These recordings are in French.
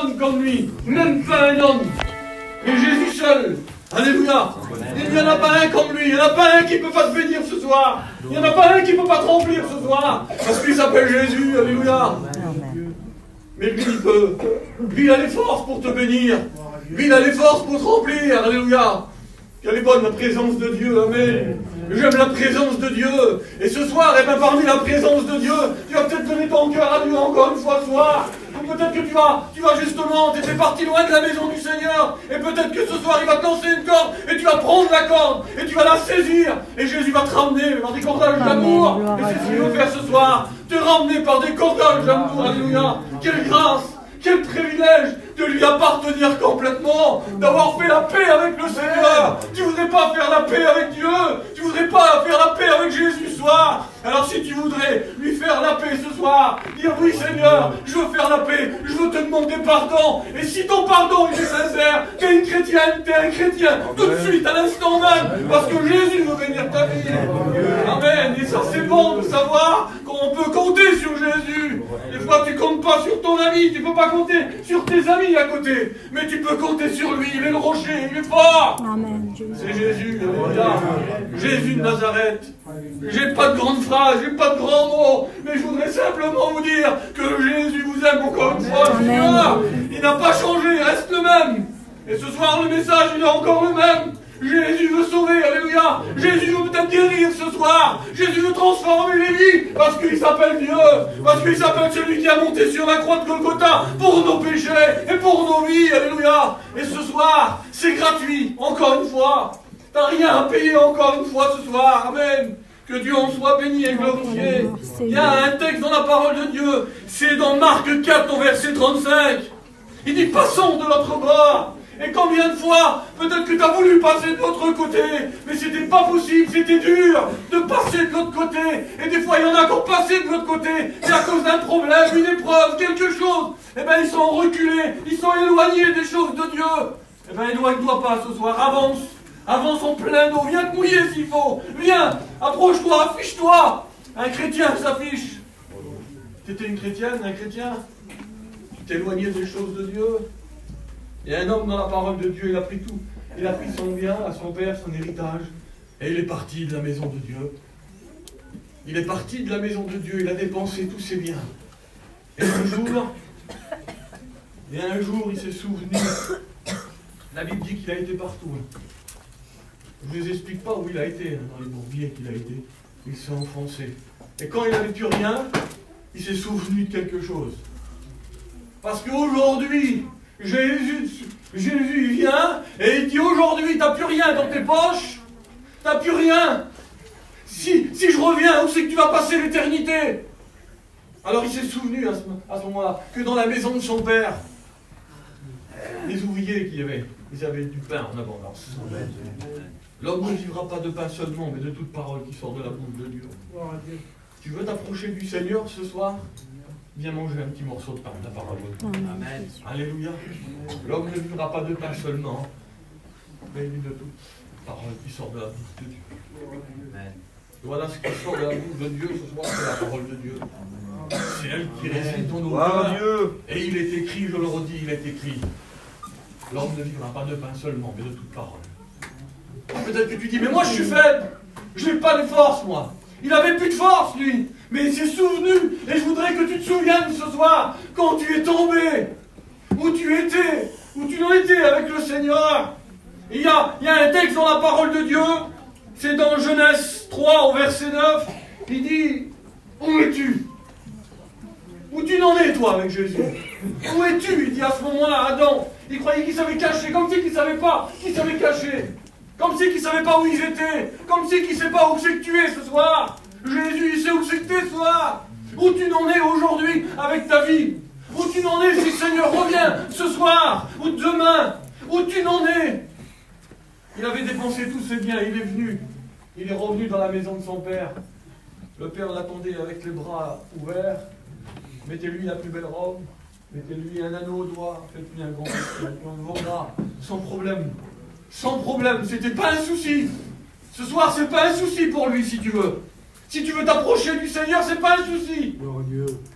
homme comme lui, même pas un homme. Et Jésus seul, alléluia. Il n'y en a pas un comme lui, il n'y en a pas un qui ne peut pas te bénir ce soir. Il n'y en a pas un qui ne peut pas te remplir ce soir. Parce qu'il s'appelle Jésus, alléluia. Mais lui, il peut. Lui, il a les forces pour te bénir. Lui, il a les forces pour te remplir, alléluia. Quelle est bonne la présence de Dieu, amen. J'aime la présence de Dieu. Et ce soir, eh bien, parmi la présence de Dieu, tu vas peut-être donner ton cœur à Dieu encore une fois ce soir. Ou peut-être que tu vas justement, tu étais parti loin de la maison du Seigneur. Et peut-être que ce soir, il va te lancer une corde. Et tu vas prendre la corde. Et tu vas la saisir. Et Jésus va te ramener par des cordages d'amour. Et c'est ce qu'il veut faire ce soir. Te ramener par des cordages d'amour. Alléluia. Quelle grâce. Quel privilège de lui appartenir complètement, d'avoir fait la paix avec le Seigneur. Tu voudrais pas faire la paix avec Dieu, tu voudrais pas faire la paix avec Jésus ce soir. Alors si tu voudrais lui faire la paix ce soir, dire oui Seigneur, je veux faire la paix, je veux te demander pardon. Et si ton pardon il est sincère, t'es une chrétienne, t'es un chrétien, tout de suite, à l'instant même, parce que Jésus veut bénir ta vie. Amen. Et ça c'est bon de savoir qu'on peut compter sur Jésus. Des fois tu comptes pas sur ton ami, tu peux pas compter sur tes amis à côté, mais tu peux compter sur lui, il est le rocher, il est fort. Amen. C'est Jésus, alléluia. Jésus de Nazareth. J'ai pas de grandes phrases, j'ai pas de grands mots, mais je voudrais simplement vous dire que Jésus vous aime encore une fois. Il n'a pas changé, il reste le même. Et ce soir, le message, il est encore le même. Jésus veut sauver, alléluia. Jésus veut peut-être guérir ce soir. Jésus veut transformer les vies, parce qu'il s'appelle Dieu, parce qu'il s'appelle celui qui a monté sur la croix de Golgotha pour nos péchés et pour nos vies, alléluia. Et ce soir, c'est gratuit, encore une fois. T'as rien à payer encore une fois ce soir, amen. Que Dieu en soit béni et glorifié. Il y a un texte dans la parole de Dieu, c'est dans Marc 4 au verset 35. Il dit, passons de l'autre bord. Et combien de fois, peut-être que tu as voulu passer de l'autre côté, mais c'était pas possible, c'était dur de passer de l'autre côté. Et des fois, il y en a qui ont passé de l'autre côté, et à cause d'un problème, une épreuve, quelque chose, eh bien, ils sont reculés, ils sont éloignés des choses de Dieu. Eh bien, éloigne-toi pas ce soir, avance. Avance en plein d'eau, viens te mouiller s'il faut. Viens, approche-toi, affiche-toi. Un chrétien s'affiche. Tu étais une chrétienne, un chrétien. Tu t'es éloigné des choses de Dieu. Il y a un homme dans la parole de Dieu, il a pris tout. Il a pris son bien à son père, son héritage. Et il est parti de la maison de Dieu. Il est parti de la maison de Dieu, il a dépensé tous ses biens. Et un jour, il s'est souvenu. La Bible dit qu'il a été partout. Je ne vous explique pas où il a été, dans les bourbiers qu'il a été. Il s'est enfoncé. Et quand il n'avait plus rien, il s'est souvenu de quelque chose. Parce qu'aujourd'hui, Jésus il vient et il dit aujourd'hui, tu n'as plus rien dans tes poches. Tu n'as plus rien. Si je reviens, où c'est que tu vas passer l'éternité? Alors il s'est souvenu à ce moment-là que dans la maison de son père, les ouvriers qu'il y avait, ils avaient du pain en abondance. L'homme ne vivra pas de pain seulement, mais de toute parole qui sort de la bouche de Dieu. Tu veux t'approcher du Seigneur ce soir? Viens manger un petit morceau de pain, la parole de Dieu. Amen. Alléluia. L'homme ne vivra pas de pain seulement, mais de toute parole qui sort de la bouche de Dieu. Amen. Voilà ce qui sort de la bouche de Dieu ce soir, c'est la parole de Dieu. C'est elle qui réside dans nos cœurs. Et il est écrit, je le redis, il est écrit. L'homme ne vivra pas de pain seulement, mais de toute parole. Peut-être que tu dis, mais moi je suis faible, je n'ai pas de force moi. Il n'avait plus de force lui, mais il s'est souvenu, et je voudrais que tu te souviennes ce soir, quand tu es tombé, où tu étais, où tu en étais avec le Seigneur. Il y a un texte dans la parole de Dieu, c'est dans Genèse 3 au verset 9, il dit, où es-tu? Où tu n'en es toi avec Jésus? Où es-tu? Il dit à ce moment-là, Adam, il croyait qu'il savait cacher, comme si qu'il ne savait pas qu'il savait cacher. Comme si qu'il ne savait pas où ils étaient. Comme si qu'il ne sait pas où c'est que tu es ce soir. Jésus, il sait où c'est que tu es ce soir. Où tu n'en es aujourd'hui avec ta vie. Où tu n'en es si le Seigneur revient ce soir. Ou demain. Où tu n'en es. Il avait dépensé tous ses biens. Il est venu. Il est revenu dans la maison de son père. Le père l'attendait avec les bras ouverts. Mettez-lui la plus belle robe. Mettez-lui un anneau au doigt. Faites-lui un grand bras. Sans problème. Sans problème, c'était pas un souci. Ce soir, c'est pas un souci pour lui, si tu veux. Si tu veux t'approcher du Seigneur, c'est pas un souci.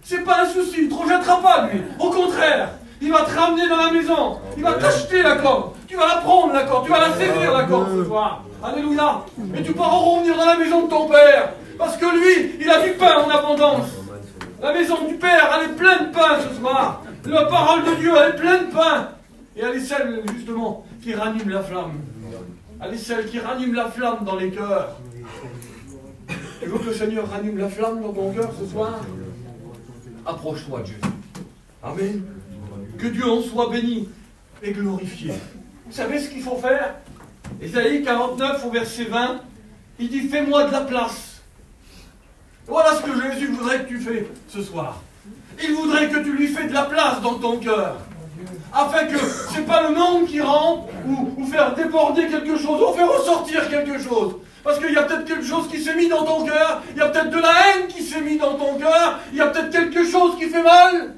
C'est pas un souci, il ne te rejettera pas, lui. Au contraire, Il va te ramener dans la maison. Il va t'acheter la corde. Tu vas la prendre la corde. Tu vas la saisir la corde ce soir. Alléluia. Et tu pourras revenir dans la maison de ton Père. Parce que lui, il a du pain en abondance. La maison du Père, elle est pleine de pain ce soir. La parole de Dieu, elle est pleine de pain. Et elle est celle, justement, qui ranime la flamme. Elle est celle qui ranime la flamme dans les cœurs. Tu veux que le Seigneur ranime la flamme dans ton cœur ce soir? Approche-toi de Jésus. Amen. Que Dieu en soit béni et glorifié. Vous savez ce qu'il faut faire? Ésaïe 49 au verset 20, il dit: fais-moi de la place. Voilà ce que Jésus voudrait que tu fais ce soir. Il voudrait que tu lui fais de la place dans ton cœur. Afin que ce n'est pas le monde qui rentre ou faire déborder quelque chose, ou faire ressortir quelque chose. Parce qu'il y a peut-être quelque chose qui s'est mis dans ton cœur, il y a peut-être de la haine qui s'est mis dans ton cœur, il y a peut-être quelque chose qui fait mal.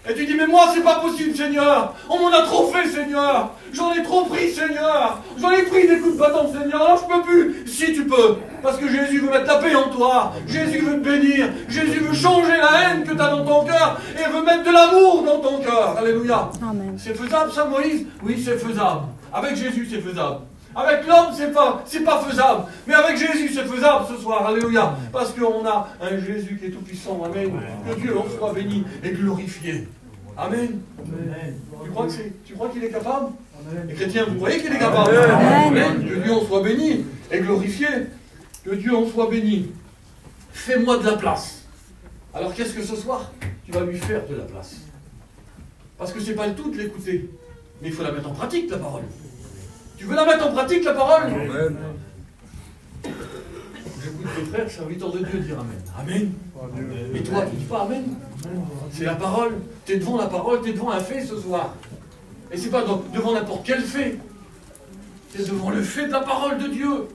Et tu dis: mais moi c'est pas possible, Seigneur. On m'en a trop fait, Seigneur. J'en ai trop pris, Seigneur. J'en ai pris des coups de bâton, Seigneur. Alors je peux plus. Si tu peux. Parce que Jésus veut mettre la paix en toi. Jésus veut te bénir. Jésus veut changer la haine que tu as dans ton cœur et veut mettre de l'amour dans ton cœur. Alléluia. Amen. C'est faisable ça, Moïse? Oui, c'est faisable. Avec Jésus, c'est faisable. Avec l'homme, c'est pas faisable. Mais avec Jésus, c'est faisable ce soir. Alléluia. Parce qu'on a un Jésus qui est tout puissant. Amen. Que Dieu en soit béni et glorifié. Amen. Amen. Tu crois qu'il est capable? Amen. Les chrétiens, vous croyez qu'il est capable? Amen. Amen. Que Dieu en soit béni et glorifié. Que Dieu en soit béni. Fais-moi de la place. Alors qu'est-ce que ce soir? Tu vas lui faire de la place. Parce que c'est pas le tout de l'écouter. Mais il faut la mettre en pratique, la parole. Tu veux la mettre en pratique, la parole? Amen. J'écoute mes frères, serviteurs de Dieu, dire Amen. Amen. Et toi, tu dis pas Amen? C'est la parole. Tu es devant la parole, tu es devant un fait ce soir. Et c'est pas devant n'importe quel fait. C'est devant le fait de la parole de Dieu.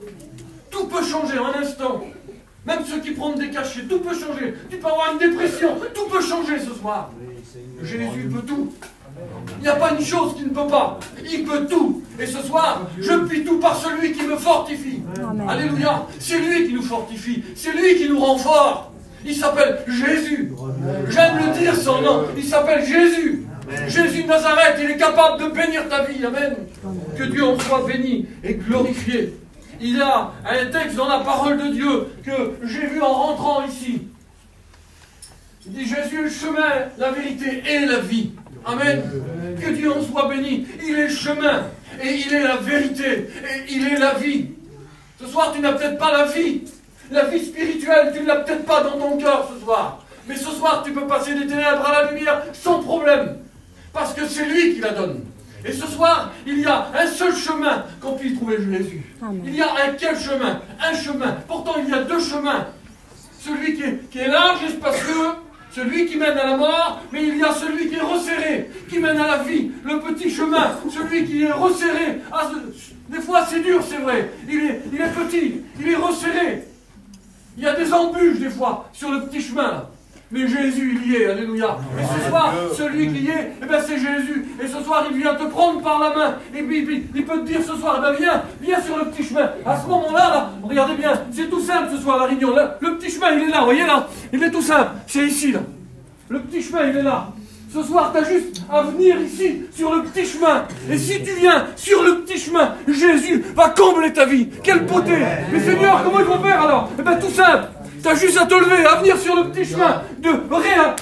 Tout peut changer en un instant. Même ceux qui prennent des cachets, tout peut changer. Tu peux avoir une dépression, tout peut changer ce soir. Jésus peut tout. Il n'y a pas une chose qu'il ne peut pas. Il peut tout. Et ce soir, je puis tout par celui qui me fortifie. Amen. Alléluia. C'est lui qui nous fortifie. C'est lui qui nous rend forts. Il s'appelle Jésus. J'aime le dire son nom. Il s'appelle Jésus. Jésus de Nazareth, il est capable de bénir ta vie. Amen. Que Dieu en soit béni et glorifié. Il y a un texte dans la parole de Dieu que j'ai vu en rentrant ici. Il dit: Jésus est le chemin, la vérité et la vie. Amen. Que Dieu en soit béni. Il est le chemin et il est la vérité et il est la vie. Ce soir, tu n'as peut-être pas la vie. La vie spirituelle, tu ne l'as peut-être pas dans ton cœur ce soir. Mais ce soir, tu peux passer des ténèbres à la lumière sans problème. Parce que c'est lui qui la donne. Et ce soir, il y a un seul chemin qu'on puisse trouver Jésus. Amen. Il y a un quel chemin? Un chemin. Pourtant, il y a deux chemins. Celui qui est large et spacieux, celui qui mène à la mort, mais il y a celui qui est resserré, qui mène à la vie. Le petit chemin, celui qui est resserré. Des fois, c'est dur, c'est vrai. Il est petit, il est resserré. Il y a des embûches, des fois, sur le petit chemin, là. Mais Jésus, il y est, alléluia. Et ce soir, celui qui y est, eh ben, c'est Jésus. Et ce soir, il vient te prendre par la main. Et puis il peut te dire ce soir, eh ben, viens sur le petit chemin. À ce moment-là, là, regardez bien, c'est tout simple ce soir, la réunion. Là, le petit chemin, il est là, vous voyez là? Il est tout simple. C'est ici, là. Le petit chemin, il est là. Ce soir, tu as juste à venir ici, sur le petit chemin. Et si tu viens sur le petit chemin, Jésus va combler ta vie. Quelle beauté! Mais Seigneur, comment il faut faire alors? Eh bien, tout simple. Tu as juste à te lever, à venir sur le petit chemin, de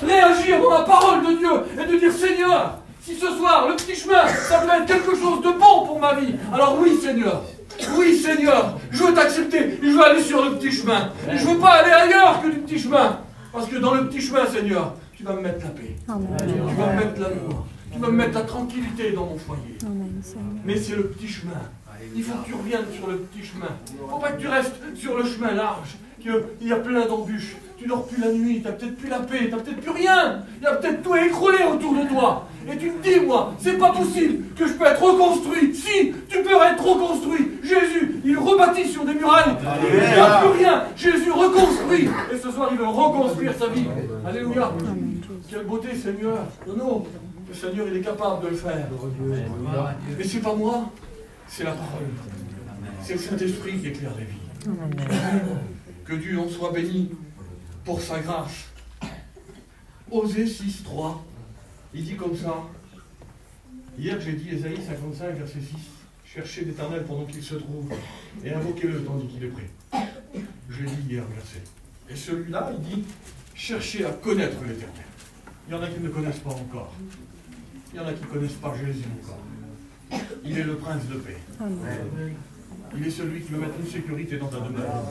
réagir dans la parole de Dieu et de dire: Seigneur, si ce soir, le petit chemin, ça peut être quelque chose de bon pour ma vie, alors oui, Seigneur. Oui, Seigneur, je veux t'accepter, je veux aller sur le petit chemin. Je ne veux pas aller ailleurs que du petit chemin. Parce que dans le petit chemin, Seigneur, tu vas me mettre la paix. Amen. Tu vas me mettre l'amour. Tu vas me mettre la tranquillité dans mon foyer. Amen. Mais c'est le petit chemin. Il faut que tu reviennes sur le petit chemin. Il ne faut pas que tu restes sur le chemin large. Il y a plein d'embûches. Tu dors plus la nuit, tu n'as peut-être plus la paix, tu n'as peut-être plus rien. Il y a peut-être tout écroulé autour de toi. Et tu te dis, moi, c'est pas possible que je peux être reconstruit. Si, tu peux être reconstruit. Jésus, il rebâtit sur des murailles. Il n'y a plus rien. Jésus reconstruit. Et ce soir, il veut reconstruire sa vie. Alléluia. Quelle beauté, Seigneur. Non, le Seigneur, il est capable de le faire. Mais c'est pas moi, c'est la parole. C'est le Saint-Esprit qui éclaire les vies. Que Dieu en soit béni pour sa grâce. Osée 6, 3, il dit comme ça: Hier, j'ai dit Ésaïe 55, verset 6. Cherchez l'Éternel pendant qu'il se trouve, et invoquez-le tandis qu'il est prêt. Je l'ai dit hier, verset. Et celui-là, il dit, cherchez à connaître l'Éternel. Il y en a qui ne connaissent pas encore. Il y en a qui ne connaissent pas Jésus encore. Il est le prince de paix. Amen. Il est celui qui veut mettre une sécurité dans ta demeure.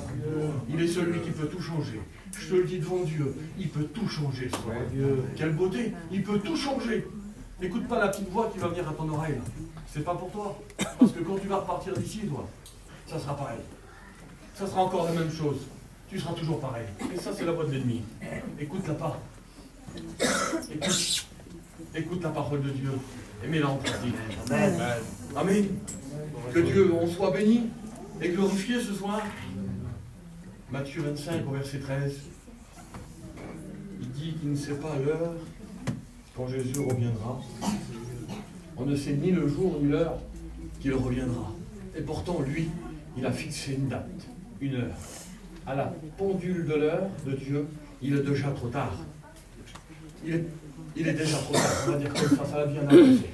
Il est celui qui peut tout changer. Je te le dis devant Dieu, il peut tout changer. Quelle beauté, il peut tout changer. N'écoute pas la petite voix qui va venir à ton oreille. C'est pas pour toi. Parce que quand tu vas repartir d'ici, toi, ça sera pareil. Ça sera encore la même chose. Tu seras toujours pareil. Et ça, c'est la voix de l'ennemi. Écoute-la pas. Écoute la parole de Dieu. Et mets-la en pratique. Amen. Amen. Que Dieu en soit béni et glorifié ce soir. Matthieu 25 au verset 13. Il dit qu'il ne sait pas l'heure quand Jésus reviendra. On ne sait ni le jour ni l'heure qu'il reviendra. Et pourtant, lui, il a fixé une date, une heure. À la pendule de l'heure de Dieu, il est déjà trop tard. Il est déjà trop tard. On va dire comme ça va bien avancer.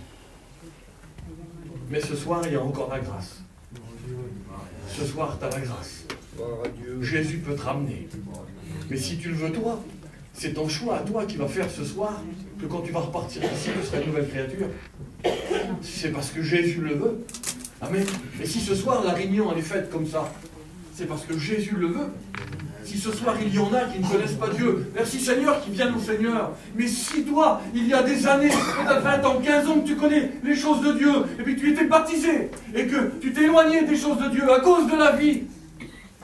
Mais ce soir, il y a encore la grâce. Ce soir, tu as la grâce. Jésus peut te ramener. Mais si tu le veux, toi, c'est ton choix à toi qui va faire ce soir que quand tu vas repartir ici, tu seras une nouvelle créature. C'est parce que Jésus le veut. Amen. Et si ce soir, la réunion elle est faite comme ça, c'est parce que Jésus le veut. Si ce soir, il y en a qui ne connaissent pas Dieu, merci Seigneur qui viennent au Seigneur. Mais si toi, il y a des années, peut-être 20 ans, 15 ans que tu connais les choses de Dieu, et puis tu étais baptisé, et que tu t'es éloigné des choses de Dieu à cause de la vie,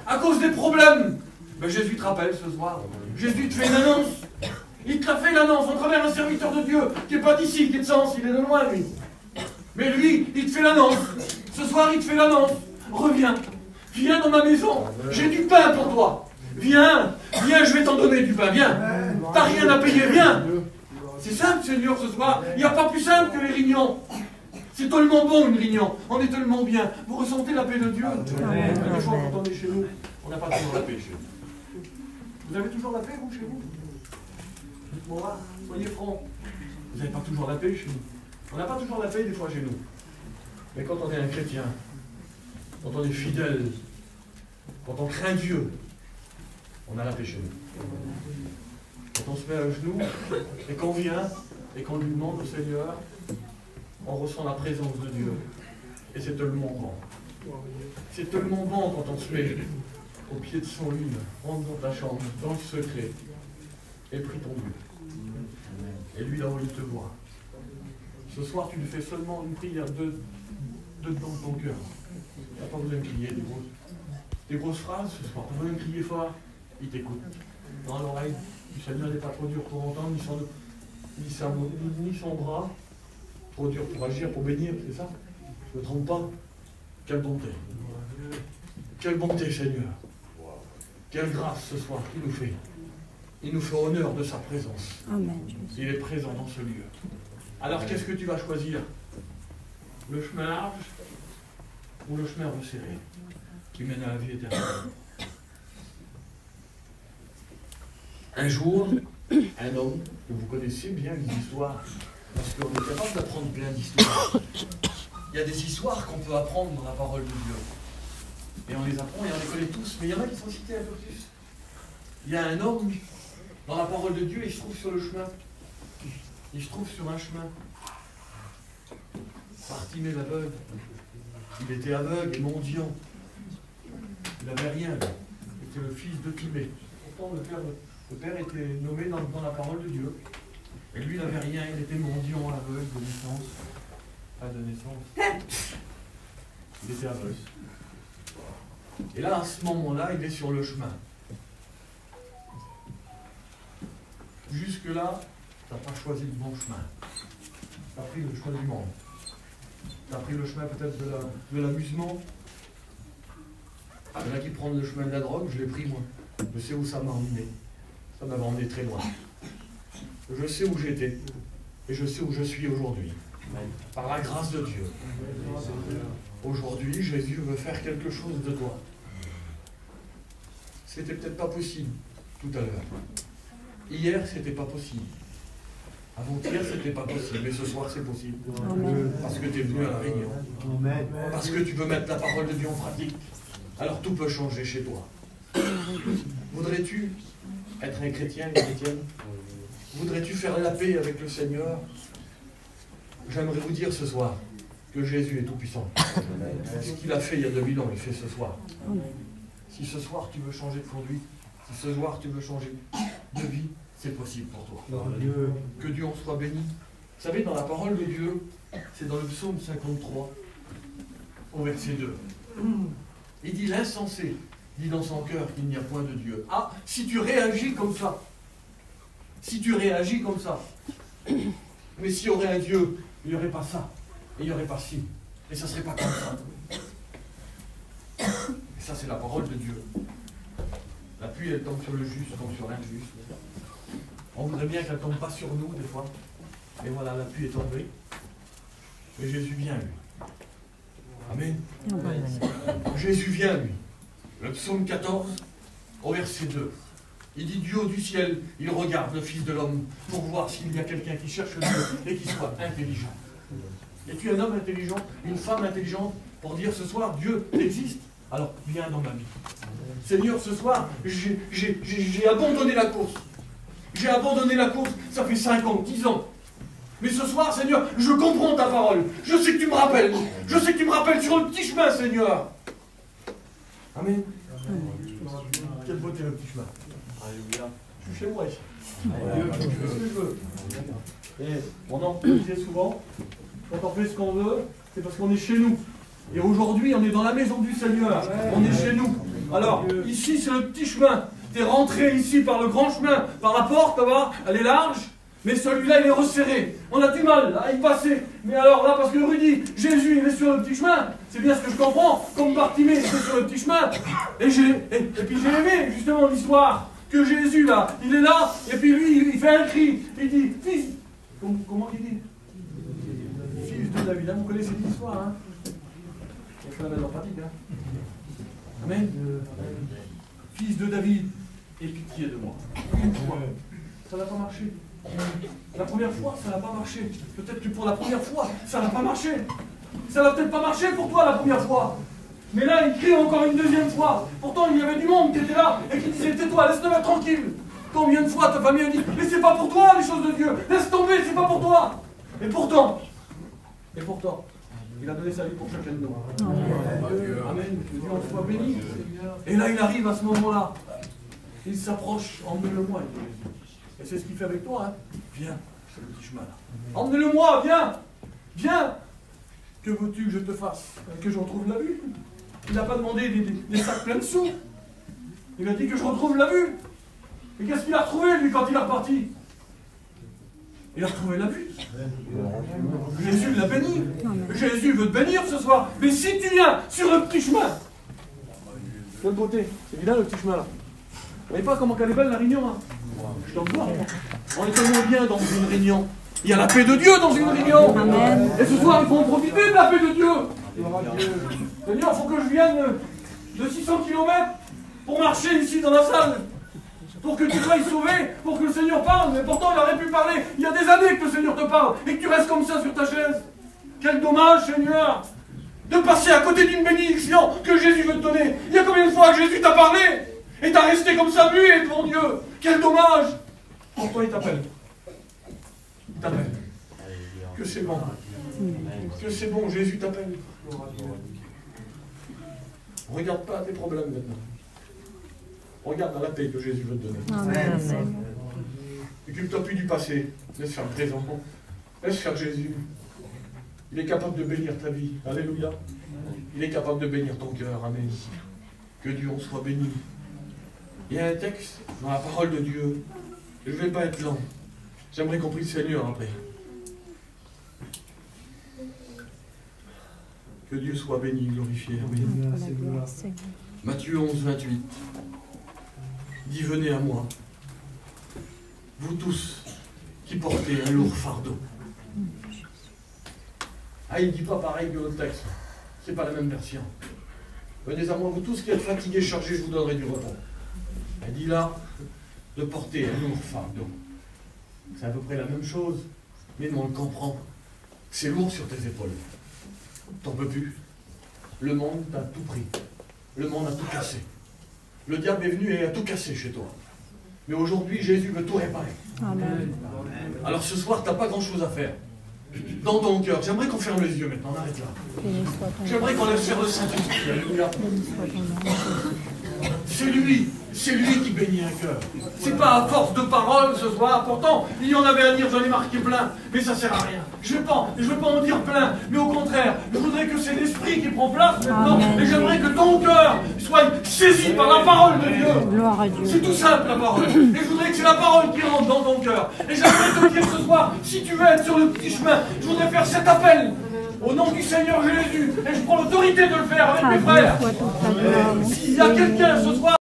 à cause des problèmes, ben Jésus te rappelle ce soir. Jésus te fait une annonce. Il te l'a fait l'annonce, en travers un serviteur de Dieu, qui n'est pas d'ici, qui est de Sens, il est de loin, lui. Mais lui, il te fait l'annonce. Ce soir, il te fait l'annonce. Reviens. Viens dans ma maison. J'ai du pain pour toi. Viens, viens, je vais t'en donner du pain, viens. T'as rien à payer, viens. C'est simple, Seigneur, ce soir. Il n'y a pas plus simple que les réunions. C'est tellement bon, une réunion. On est tellement bien. Vous ressentez la paix de Dieu? Des fois, quand on est chez nous, on n'a pas toujours la paix chez nous. Vous avez toujours la paix, vous, chez vous? Dites-moi, soyez francs. Vous n'avez pas toujours la paix chez nous. On n'a pas toujours la paix, des fois, chez nous. Mais quand on est un chrétien, quand on est fidèle, quand on craint Dieu, on a la paix chez nous. Quand on se met à genoux et qu'on vient et qu'on lui demande au Seigneur, on ressent la présence de Dieu. Et c'est tellement bon. C'est tellement bon quand on se met au pied de son lit, rentre dans ta chambre, dans le secret, et prie ton Dieu. Et lui, là où il te voit. Ce soir, tu lui fais seulement une prière dedans de ton cœur. Tu n'as pas besoin de crier des grosses phrases ce soir. Tu n'as pas besoin de crier fort. Il t'écoute. Dans l'oreille, le Seigneur n'est pas trop dur pour entendre, ni son bras. Trop dur pour agir, pour bénir, c'est ça? Je ne me trompe pas? Quelle bonté. Quelle bonté, Seigneur. Quelle grâce ce soir qu'il nous fait. Il nous fait honneur de sa présence. Amen. Il est présent dans ce lieu. Alors qu'est-ce que tu vas choisir? Le chemin large ou le chemin resserré qui mène à la vie éternelle? Un jour, un homme que vous connaissez bien les histoires, parce qu'on est capable d'apprendre plein d'histoires. Il y a des histoires qu'on peut apprendre dans la parole de Dieu. Et on les apprend et on les connaît tous, mais il y en a qui sont cités un peu plus. Il y a un homme dans la parole de Dieu, il se trouve sur le chemin. Il se trouve sur un chemin. Bartimée l'aveugle. Il était aveugle et mendiant. Il n'avait rien. Il était le fils de Timée. Pourtant, le père était nommé dans la parole de Dieu. Et lui, il n'avait rien. Il était mendiant, aveugle de naissance. Pas de naissance. Il était aveugle. Et là, à ce moment-là, il est sur le chemin. Jusque-là, tu n'as pas choisi le bon chemin. Tu as pris le chemin du monde. Tu as pris le chemin peut-être de l'amusement. Il y en a qui prennent le chemin de la drogue, je l'ai pris moi. Je sais où ça m'a emmené. Ça m'avait emmené très loin. Je sais où j'étais. Et je sais où je suis aujourd'hui. Par la grâce de Dieu. Aujourd'hui, Jésus veut faire quelque chose de toi. C'était peut-être pas possible tout à l'heure. Hier, c'était pas possible. Avant-hier, c'était pas possible, mais ce soir, c'est possible. Amen. Parce que tu es venu à la réunion. Parce que tu veux mettre la parole de Dieu en pratique. Alors tout peut changer chez toi. Voudrais-tu être un chrétien, une chrétienne? Voudrais-tu faire la paix avec le Seigneur? J'aimerais vous dire ce soir que Jésus est tout-puissant. Ce qu'il a fait il y a 2000 ans, il fait ce soir. Si ce soir tu veux changer de conduite, si ce soir tu veux changer de vie, c'est possible pour toi. Que Dieu en soit béni. Vous savez, dans la parole de Dieu, c'est dans le psaume 53, au verset 2. Il dit: l'insensé dit dans son cœur qu'il n'y a point de Dieu. Ah, si tu réagis comme ça, si tu réagis comme ça, mais s'il y aurait un Dieu, il n'y aurait pas ça, et il n'y aurait pas ci, et ça ne serait pas comme ça. Et ça, c'est la parole de Dieu. La pluie, elle tombe sur le juste comme sur l'injuste. On voudrait bien qu'elle ne tombe pas sur nous, des fois. Et voilà, la pluie est tombée. Mais Jésus vient, lui. Amen. Jésus vient, lui. Le psaume 14, au verset 2. Il dit: du haut du ciel, il regarde le Fils de l'homme pour voir s'il y a quelqu'un qui cherche Dieu et qui soit intelligent. Es-tu un homme intelligent, une femme intelligente pour dire ce soir, Dieu existe? Alors viens dans ma vie. Seigneur, ce soir, j'ai abandonné la course. J'ai abandonné la course, ça fait 5 ans, 10 ans. Mais ce soir, Seigneur, je comprends ta parole. Je sais que tu me rappelles. Je sais que tu me rappelles sur le petit chemin, Seigneur. Amen. Quelle beauté le petit chemin. Alléluia. Je suis chez moi ici. Je fais ce que je veux. Et on en disait souvent, quand on fait ce qu'on veut, c'est parce qu'on est chez nous. Et aujourd'hui, on est dans la maison du Seigneur. On est chez nous. Alors, ici, c'est le petit chemin. Tu es rentré ici par le grand chemin, par la porte, là-bas, elle est large. Mais celui-là, il est resserré. On a du mal à y passer. Mais alors là, parce que Rudy, Jésus, il est sur le petit chemin. C'est bien ce que je comprends. Comme Bartimée, il est sur le petit chemin. Et puis j'ai aimé, justement, l'histoire. Que Jésus, là, il est là. Et puis lui, il fait un cri. Il dit: fils. Comment il dit? Fils de David. Vous connaissez cette histoire, hein? Il faut la mettre en pratique, hein? Amen. Fils de David, aie pitié de moi. Ça n'a pas marché. La première fois, ça n'a pas marché. Peut-être que pour la première fois, ça n'a pas marché. Ça n'a peut-être pas marché pour toi la première fois. Mais là, il crie encore une deuxième fois. Pourtant, il y avait du monde qui était là et qui disait: tais-toi, laisse-le mettre tranquille. Combien de fois ta famille a dit: mais c'est pas pour toi les choses de Dieu. Laisse tomber, c'est pas pour toi. Et pourtant, il a donné sa vie pour chacun de nous. Amen. Que Dieu en soit béni. Et là, il arrive à ce moment-là. Il s'approche. Emmenez-le-moi. Et c'est ce qu'il fait avec toi, hein. Viens, c'est le petit chemin là. Emmenez-le-moi, viens. Viens. Que veux-tu que je te fasse? Que je retrouve la vue. Il n'a pas demandé des sacs pleins de sous. Il a dit que je retrouve la vue. Et qu'est-ce qu'il a retrouvé, lui, quand il est reparti? Il a retrouvé la vue. Jésus l'a béni. Jésus veut te bénir ce soir. Mais si tu viens sur le petit chemin, quelle beauté. C'est évident le petit chemin là. Vous voyez pas comment elle est belle la réunion, hein? Je t'en vois. On est tellement bien dans une réunion. Il y a la paix de Dieu dans une réunion. Amen. Et ce soir, il faut en profiter de la paix de Dieu. Seigneur, il faut que je vienne de 600 km pour marcher ici dans la salle. Pour que tu sois sauvé, pour que le Seigneur parle. Mais pourtant, il aurait pu parler il y a des années que le Seigneur te parle et que tu restes comme ça sur ta chaise. Quel dommage, Seigneur, de passer à côté d'une bénédiction que Jésus veut te donner. Il y a combien de fois que Jésus t'a parlé et t'as resté comme ça muet devant Dieu? Quel dommage. Pourtant, il t'appelle. Il t'appelle. Que c'est bon. Que c'est bon, Jésus t'appelle. Regarde pas tes problèmes maintenant. Regarde à la paix que Jésus veut te donner. Amen. Occupe-toi plus du passé. Laisse faire le présent. Laisse faire Jésus. Il est capable de bénir ta vie. Alléluia. Il est capable de bénir ton cœur. Amen. Que Dieu en soit béni. Il y a un texte dans la parole de Dieu. Je ne vais pas être lent. J'aimerais qu'on prie le Seigneur après. Que Dieu soit béni, glorifié. Amen. Matthieu 11, 28. Dis: venez à moi, vous tous qui portez un lourd fardeau. Ah, il ne dit pas pareil que l'autre texte. C'est pas la même version. Venez à moi, vous tous qui êtes fatigués, chargés, je vous donnerai du repos. Il dit là de porter un lourd fardeau. C'est à peu près la même chose, mais on le comprend. C'est lourd sur tes épaules. T'en peux plus. Le monde t'a tout pris. Le monde a tout cassé. Le diable est venu et a tout cassé chez toi. Mais aujourd'hui, Jésus veut tout réparer. Amen. Alors ce soir, t'as pas grand-chose à faire. Dans ton cœur, j'aimerais qu'on ferme les yeux maintenant, on arrête là. Béni soit ton nom. J'aimerais qu'on laisse faire le Saint-Esprit. Alléluia. Béni soit ton nom. C'est lui qui bénit un cœur. C'est pas à force de paroles ce soir. Pourtant, il y en avait à dire, j'en ai marqué plein, mais ça sert à rien. Je veux pas en dire plein, mais au contraire, je voudrais que c'est l'Esprit qui prend place maintenant. Amen. Et j'aimerais que ton cœur soit saisi par la parole de Dieu. Gloire à Dieu. C'est tout simple la parole. Et je voudrais que c'est la parole qui rentre dans ton cœur. Et j'aimerais te dire ce soir, si tu veux être sur le petit chemin, je voudrais faire cet appel. Au nom du Seigneur Jésus. Et je prends l'autorité de le faire avec mes frères. Soit toute ta gloire, mon S'il y a quelqu'un ce soir